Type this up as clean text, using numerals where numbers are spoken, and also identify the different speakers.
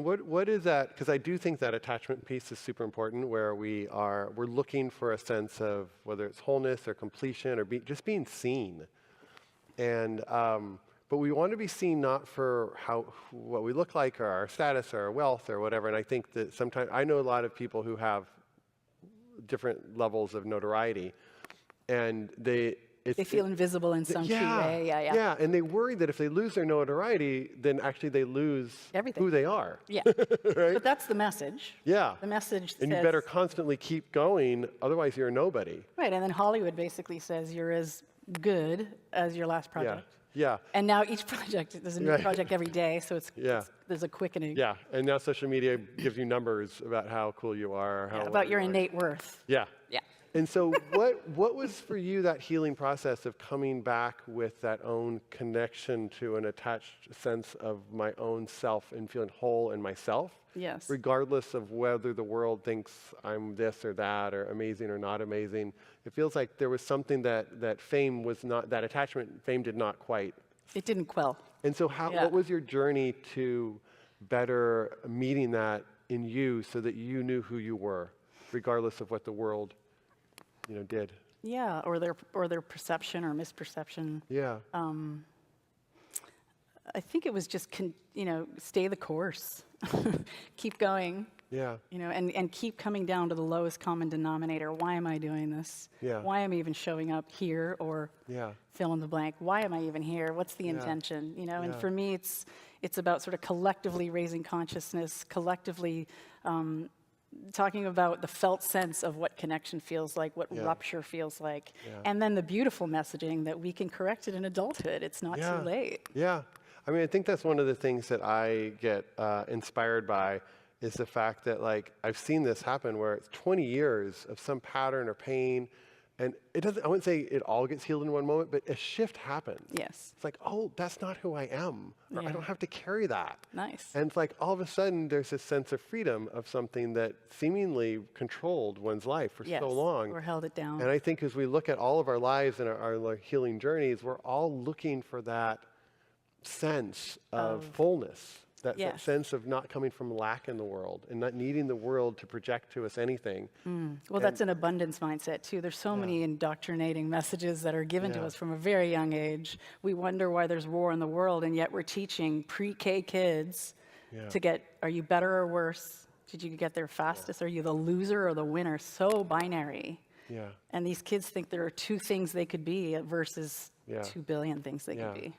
Speaker 1: What is that? Because I do think that attachment piece is super important, where we're looking for a sense of whether it's wholeness or completion or just being seen. And but we want to be seen not for what we look like or our status or our wealth or whatever. And I think that sometimes I know a lot of people who have different levels of notoriety, and they
Speaker 2: feel invisible in some key way.
Speaker 1: Yeah, and they worry that if they lose their notoriety, then actually they lose
Speaker 2: everything.
Speaker 1: Who they are.
Speaker 2: Yeah,
Speaker 1: right?
Speaker 2: But that's the message.
Speaker 1: Yeah.
Speaker 2: The message
Speaker 1: and
Speaker 2: says,
Speaker 1: you better constantly keep going, otherwise you're a nobody.
Speaker 2: Right, and then Hollywood basically says you're as good as your last project.
Speaker 1: Yeah.
Speaker 2: And now each project, there's a new project every day, so there's a quickening.
Speaker 1: Yeah, and now social media gives you numbers about how cool you are. Or
Speaker 2: about your innate worth.
Speaker 1: Yeah.
Speaker 2: Yeah.
Speaker 1: And so what was for you that healing process of coming back with that own connection to an attached sense of my own self and feeling whole in myself?
Speaker 2: Yes.
Speaker 1: Regardless of whether the world thinks I'm this or that or amazing or not amazing. It feels like there was something that fame was not, that attachment, fame did not quite.
Speaker 2: It didn't quell.
Speaker 1: And so what was your journey to better meeting that in you so that you knew who you were, regardless of what the world did?
Speaker 2: Yeah, or their perception or misperception.
Speaker 1: Yeah.
Speaker 2: I think it was just stay the course, keep going.
Speaker 1: Yeah.
Speaker 2: And keep coming down to the lowest common denominator. Why am I doing this?
Speaker 1: Yeah.
Speaker 2: Why am I even showing up here or fill in the blank? Why am I even here? What's the intention? And for me, it's about sort of collectively raising consciousness, collectively talking about the felt sense of what connection feels like, what rupture feels like, and then the beautiful messaging that we can correct it in adulthood. It's not too late.
Speaker 1: Yeah. I mean, I think that's one of the things that I get inspired by is the fact that, like, I've seen this happen where it's 20 years of some pattern or pain, and it doesn't, I wouldn't say it all gets healed in one moment, but a shift happens.
Speaker 2: Yes.
Speaker 1: It's like, oh, that's not who I am. Or I don't have to carry that.
Speaker 2: Nice.
Speaker 1: And it's like, all of a sudden, there's this sense of freedom of something that seemingly controlled one's life for so long.
Speaker 2: Or held it down.
Speaker 1: And I think as we look at all of our lives and our healing journeys, we're all looking for that sense of fullness. That sense of not coming from lack in the world and not needing the world to project to us anything.
Speaker 2: Well, that's an abundance mindset, too. There's so many indoctrinating messages that are given to us from a very young age. We wonder why there's war in the world, and yet we're teaching pre-K kids to get, are you better or worse? Did you get there fastest? Are you the loser or the winner? So binary. And these kids think there are two things they could be versus 2 billion things they could be.